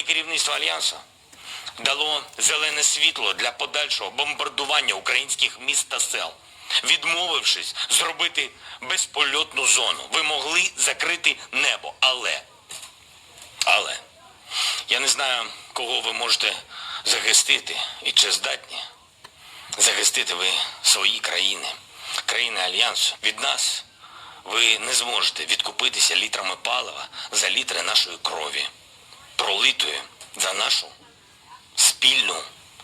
керівництво Альянсу дало зелене світло для подальшого бомбардування українських міст та сел, відмовившись зробити безпольотну зону. Ви могли закрити небо, але я не знаю, кого ви можете захистити і чи здатні захистити ви свої країни, країни Альянсу. Від нас ви не зможете відкупитися літрами палива за літри нашої крові, пролитої за нашу спільну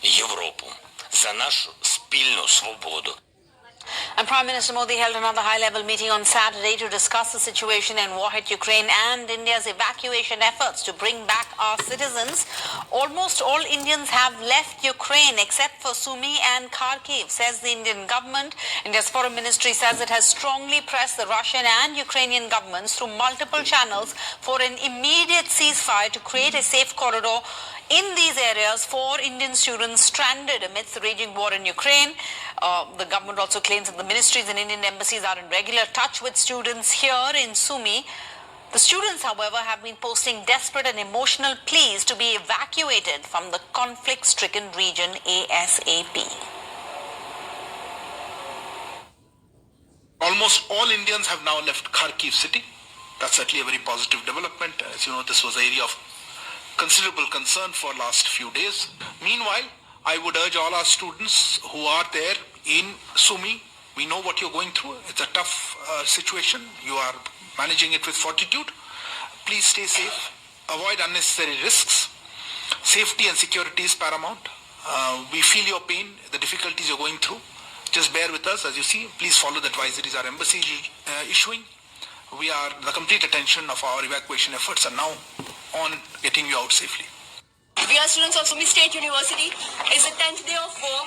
Європу, за нашу спільну свободу. And Prime Minister Modi held another high-level meeting on Saturday to discuss the situation in war-hit Ukraine and India's evacuation efforts to bring back our citizens. Almost all Indians have left Ukraine except for Sumy and Kharkiv, says the Indian government. India's foreign ministry says it has strongly pressed the Russian and Ukrainian governments through multiple channels for an immediate ceasefire to create a safe corridor in these areas for Indian students stranded amidst the raging war in Ukraine. The government also claims that the ministries and Indian embassies are in regular touch with students here in Sumy. The students, however, have been posting desperate and emotional pleas to be evacuated from the conflict-stricken region ASAP. Almost all Indians have now left Kharkiv city. That's certainly a very positive development. As you know, this was an area of considerable concern for last few days. Meanwhile, I would urge all our students who are there in Sumy, we know what you're going through. It's a tough situation. You are managing it with fortitude. Please stay safe. Avoid unnecessary risks. Safety and security is paramount. We feel your pain, the difficulties you're going through. Just bear with us. As you see, please follow the advisories our embassy is issuing. We are, the complete attention of our evacuation efforts are now on getting you out safely. We are students of Sumy State University. It's the 10th day of war.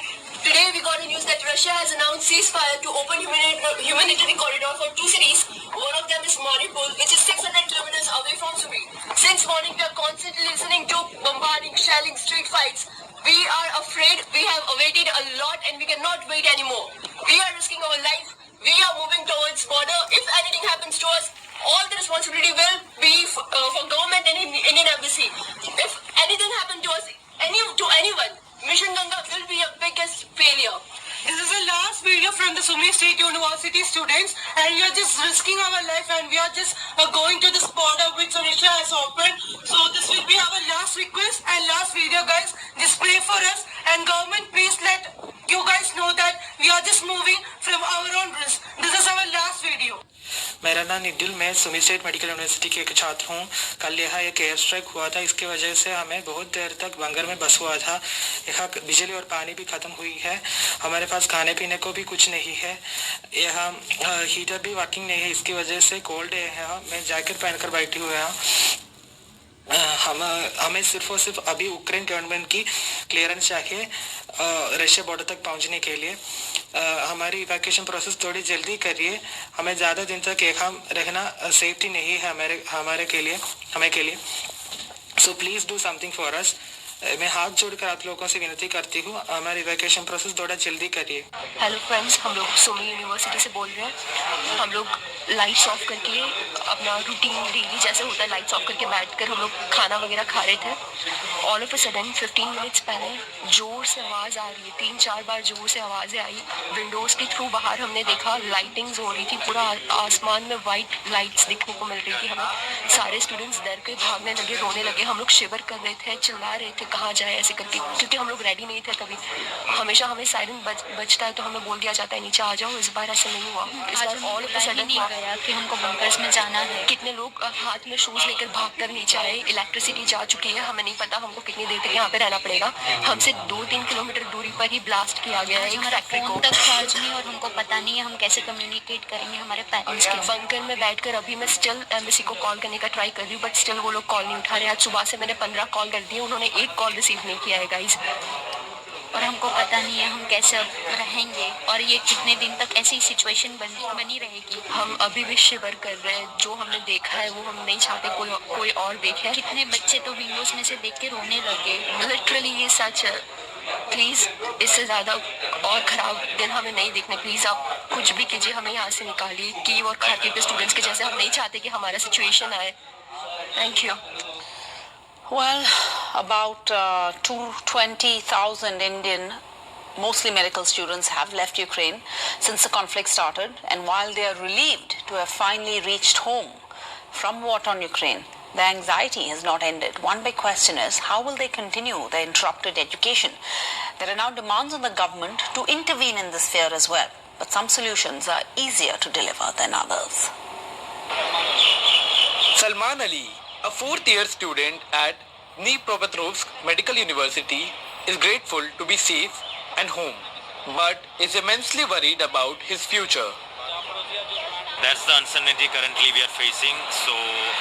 Today we got the news that Russia has announced ceasefire to open humanitarian corridor for two cities. One of them is Mariupol, which is 600 kilometers away from Sumy. Since morning we are constantly listening to bombarding, shelling, street fights. We are afraid. We have awaited a lot and we cannot wait anymore. We are risking our life. We are moving towards border. If anything happens to us, all the responsibility will be for government and Indian embassy. If anything happened to us, to anyone, Mission Ganga will be a biggest failure. This is the last video from the Sumy State University students, and we are just risking our life and we are just going to this border which Russia has opened. So this will be our last request and last video, guys. Just pray for us, and government, please let you guys know that we are just moving from our own risk. This is our last video. मेरा नाम needle, मैं Sumi state medical university के एक छात्र हूँ। कल यहाँ एक एयर स्ट्राइक हुआ था, इसके वजह से हमें बहुत देर तक बंगर में बस हुआ था। यहाँ बिजली और पानी भी ख़त्म हुई है, हमारे पास खाने पीने को भी कुछ नहीं है, यहाँ हीटर भी वर्किंग नहीं है, इसकी वजह से कोल्ड है यहाँ। मैं जैकेट पहनकर बैठी हुई हूँ। हमें सिर्फ और सिर्फ अभी यूक्रेन गवर्नमेंट की क्लियरेंस चाहिए रशिया बॉर्डर तक पहुंचने के लिए। हमारी इवैक्यूएशन प्रोसेस थोड़ी जल्दी करिए, हमें ज़्यादा दिन तक यहाँ रहना सेफ्टी नहीं है हमारे के लिए, हमें के लिए। So please do something for us. मैं हाथ जोड़कर आप लोगों से विनती करती हूँ, हमारी इवैक्यूएशन प्रोसेस थोड़ा जल्दी करिए। हेलो फ्रेंड्स, हम लोग सुमी यूनिवर्सिटी से बोल रहे हैं। हम लोग लाइट्स ऑफ करके अपना रूटीन डेली जैसे होता है लाइट्स ऑफ करके बैठकर हम लोग खाना वगैरह खा रहे थे। All of a sudden 15 minutes पहले जोर से आवाज़ आ रही है, 3-4 बार जोर से आवाज़ें आई। विंडोज़ के थ्रू बाहर हमने देखा लाइटिंग्स हो रही थी, पूरा आसमान में वाइट लाइट्स दिखने को मिल रही थी हमें। सारे स्टूडेंट्स डर के भागने लगे, रोने लगे। हम लोग शिवर कर रहे थे, चिल्ला रहे थे कहाँ जाए ऐसे करके, क्योंकि हम लोग रेडी नहीं थे तभी। हमेशा हमें सायरन बजता है तो हमें बोल दिया जाता है नीचे आ जाओ। इस बार ऐसा नहीं हुआ। इस बार ऑल ऑफ अ सडन हुआ कि हमको बंकर्स में जाना है। कितने लोग हाथ में शूज लेकर भागकर नीचे आए। इलेक्ट्रिसिटी जा चुकी है, हमें नहीं पता हमको कितनी देर तक यहाँ पे रहना पड़ेगा। हमसे 2-3 किलोमीटर दूरी पर ही ब्लास्ट किया गया है एक फैक्ट्री को। तक चार्ज नहीं और हमको पता नहीं है हम कैसे कम्युनिकेट करेंगे हमारे पेरेंट्स के। बंकर में बैठकर अभी मैं स्टिल एम्बेसी को कॉल करने का ट्राई कर रही हूँ, बट स्टिल वो लोग कॉल नहीं उठा रहे। आज सुबह से मैंने 15 कॉल कर दिए, उन्होंने एक कॉल रिसीव नहीं किया है गाइस। और हमको पता नहीं है हम कैसे रहेंगे और ये कितने दिन तक ऐसी सिचुएशन बनी रहेगी। हम अभी भी शिवर कर रहे हैं। जो हमने देखा है वो हम नहीं चाहते कोई और देखे। कितने बच्चे तो विंडोज में से देख के रोने लगे। लिटरली ये सच है। प्लीज़ इससे ज़्यादा और ख़राब दिन हमें नहीं देखने। प्लीज़ आप कुछ भी कीजिए, हमें यहाँ से निकालिए। कीव और खारकीव के स्टूडेंट्स के जैसे हम नहीं चाहते कि हमारा सिचुएशन आए। Thank you. Well, about 220,000 Indian, mostly medical students, have left Ukraine since the conflict started. And while they are relieved to have finally reached home from war-torn Ukraine, the anxiety has not ended. One big question is, how will they continue their interrupted education? There are now demands on the government to intervene in this sphere as well. But some solutions are easier to deliver than others. Salman Ali, a fourth-year student at Dnipropetrovsk Medical University, is grateful to be safe and home, but is immensely worried about his future. That's the uncertainty currently we are facing. So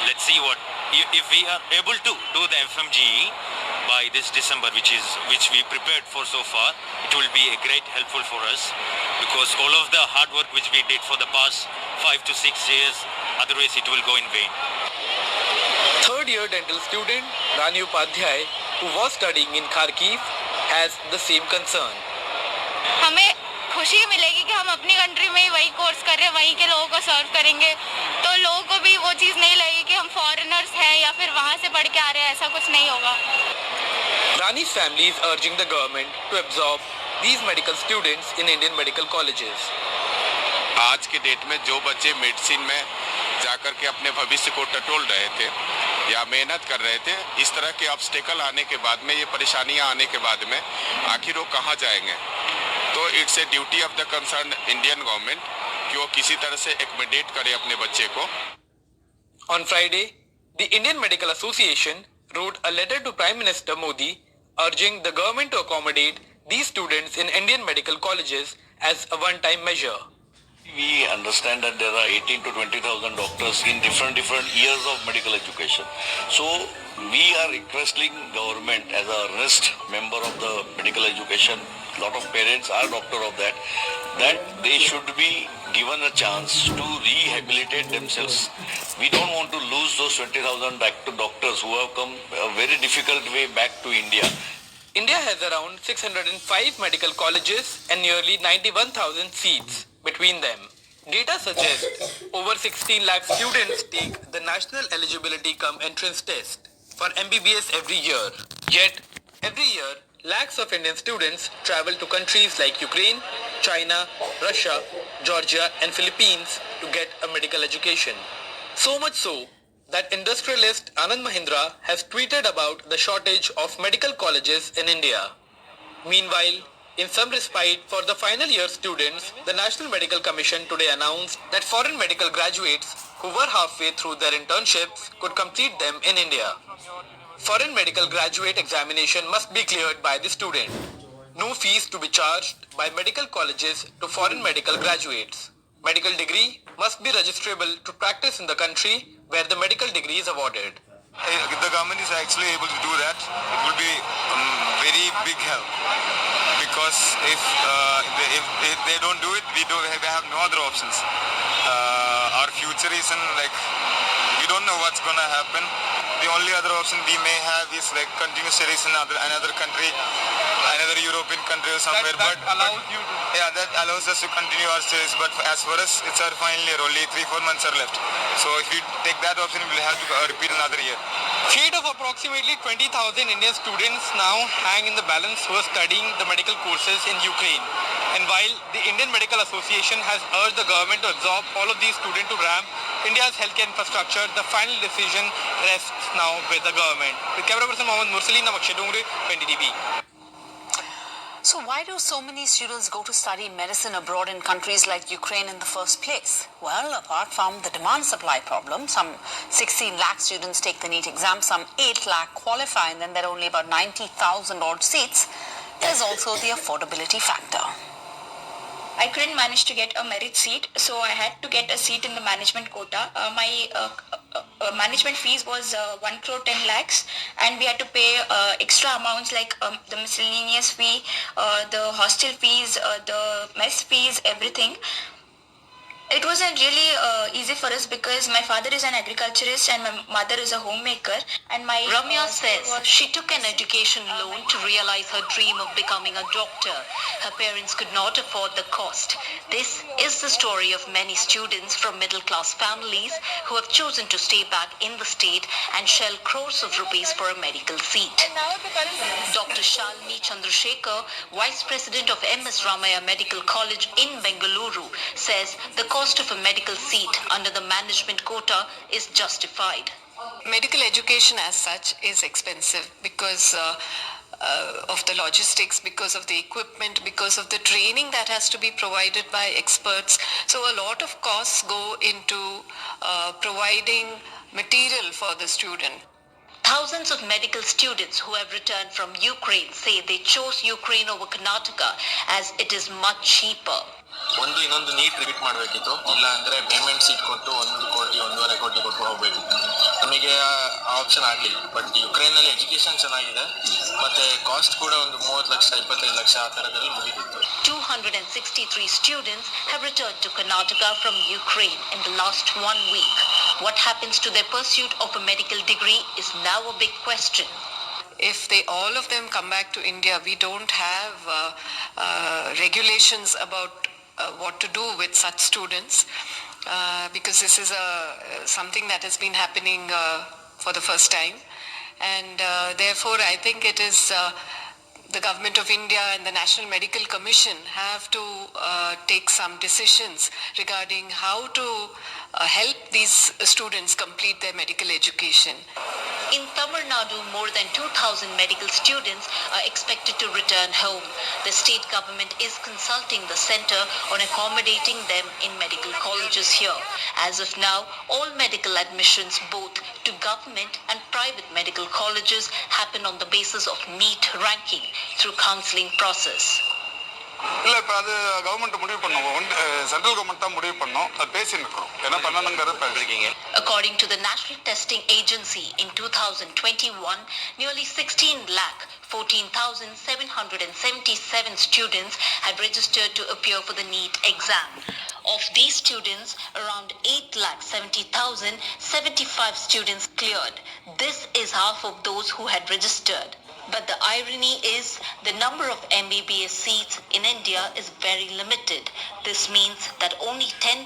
let's see what if we are able to do the FMGE by this December, which we prepared for so far. It will be a great helpful for us because all of the hard work which we did for the past 5 to 6 years, otherwise it will go in vain. Third-year dental student Rani Upadhyay, who was studying in Kharkiv, has the same concern. हमें खुशी मिलेगी कि हम अपनी country में ही वही course कर रहे हैं, वहीं के लोगों को सर्व करेंगे, तो लोगों को भी वो चीज़ नहीं लगेगी कि हम फॉरेनर्स हैं या फिर वहाँ से पढ़ के आ रहे हैं, ऐसा कुछ नहीं होगा. Rani's family is urging the government to absorb these medical students in Indian medical colleges. आज के डेट में जो बच्चे मेडिसिन में जाकर के अपने भविष्य को टटोल रहे थे या मेहनत कर रहे थे, इस तरह के ऑब्स्टेकल आने के बाद में, ये परेशानियां आने के बाद में आखिर वो कहाँ जाएंगे? तो it's a duty of the concern Indian government कि वो किसी तरह से एक्कोमोडेट करे अपने बच्चे को. On Friday, the Indian Medical Association wrote a letter to Prime Minister Modi urging the government to accommodate these students in Indian medical colleges as a one-time measure. We understand that there are 18 to 20,000 doctors in different years of medical education. So we are requesting government as a earnest member of the medical education, lot of parents are doctor of that they should be given a chance to rehabilitate themselves. We don't want to lose those 20,000 back to doctors who have come a very difficult way back to India. India has around 605 medical colleges and nearly 91,000 seats between them. Data suggests over 16 lakh students take the National Eligibility Cum Entrance Test for MBBS every year. Yet, every year, lakhs of Indian students travel to countries like Ukraine, China, Russia, Georgia and Philippines to get a medical education. So much so that industrialist Anand Mahindra has tweeted about the shortage of medical colleges in India. Meanwhile, in some respite for the final year students, the National Medical Commission today announced that foreign medical graduates who were halfway through their internships could complete them in India. Foreign medical graduate examination must be cleared by the student. No fees to be charged by medical colleges to foreign medical graduates. Medical degree must be registrable to practice in the country where the medical degree is awarded. If the government is actually able to do that, it will be very big help. Because if they don't do it, we have no other options. Our future is in we don't know what's gonna happen. The only other option we may have is continue studies in another country, another European country or somewhere. That allows us to continue our studies. But as for us, it's our final year. Only 3-4 months are left. So if we take that option, we'll have to repeat another year. Fate of approximately 20,000 Indian students now hang in the balance who are studying the medical courses in Ukraine. And while the Indian Medical Association has urged the government to absorb all of these students to ramp India's healthcare infrastructure, the final decision rests now with the government. With camera person Mohammad Mursali, Namakshay Dongre, 20TV. So why do so many students go to study medicine abroad in countries like Ukraine in the first place? Well, apart from the demand-supply problem, some 16 lakh students take the NEET exam, some 8 lakh qualify, and then there are only about 90,000 odd seats. There's also the affordability factor. I couldn't manage to get a merit seat, so I had to get a seat in the management quota. My management fees was 1 crore 10 lakhs, and we had to pay extra amounts like the miscellaneous fee, the hostel fees, the mess fees, everything. It wasn't really easy for us because my father is an agriculturist and my mother is a homemaker. And my Ramya says she took an education loan to realize her dream of becoming a doctor. Her parents could not afford the cost. This is the story of many students from middle-class families who have chosen to stay back in the state and shell crores of rupees for a medical seat. Dr. Shalini Chandrasekhar, Vice President of MS Ramaya Medical College in Bengaluru, says the cost of a medical seat under the management quota is justified. Medical education as such is expensive because of the logistics, because of the equipment, because of the training that has to be provided by experts. So a lot of costs go into providing material for the student. Thousands of medical students who have returned from Ukraine say they chose Ukraine over Karnataka as it is much cheaper. ಒಂದು ಇನ್ನೊಂದು neat repeat ಮಾಡಬೇಕಿತ್ತು, ಇಲ್ಲ ಅಂದ್ರೆ payment seat ಕೊಟ್ಟು 1 ಕೋಟಿ 1.5 ಕೋಟಿ ಕೊಟ್ಟು ಹೋಗ್ಬೇಕಿತ್ತು. ನಮಗೆ ಆಪ್ಷನ್ ಆಗಲಿಲ್ಲ. ಬಟ್ ಯುಕ್ರೇನ್ನಲ್ಲಿ ಎಜುಕೇಶನ್ ಚೆನ್ನಾಗಿದೆ, ಮತ್ತೆ ಕಾಸ್ಟ್ ಕೂಡ ಒಂದು 30 ಲಕ್ಷ 25 ಲಕ್ಷ ಆ ಥರದಲ್ಲಿ ಮುಗಿದಿತ್ತು. 263 students have returned to Karnataka from Ukraine in the last 1 week. What happens to their pursuit of a medical degree is now a big question. If all of them come back to India, we don't have regulations about what to do with such students because this is something that has been happening for the first time, and therefore I think it is the government of India and the National Medical Commission have to take some decisions regarding how to help these students complete their medical education. In Tamil Nadu, more than 2,000 medical students are expected to return home. The state government is consulting the center on accommodating them in medical colleges here. As of now, all medical admissions both to government and private medical colleges happen on the basis of NEET ranking through counseling process. இல்லை, இப்போ அது government முடிவு பண்ணுவோம், central government தான் முடிவு பண்ணோம். அது பேசின்னு இருக்கிறோம், என்ன பண்ணணுங்கிறத பேசிருக்கீங்க. According to the National Testing Agency, in 2021, nearly 16,14,777 students had registered to appear for the NEET exam. Of these students, around 8,70,075 students cleared. This is half of those who had registered. But the irony is the number of MBBS seats in India is very limited. This means that only 10%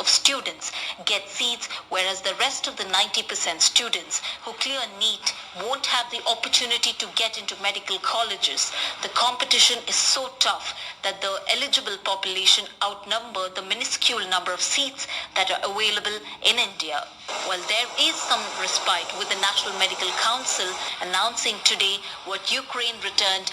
of students get seats, whereas the rest of the 90% students who clear NEET won't have the opportunity to get into medical colleges. The competition is so tough that the eligible population outnumber the minuscule number of seats that are available in India. While there is some respite with the National Medical Council announcing today what Ukraine returned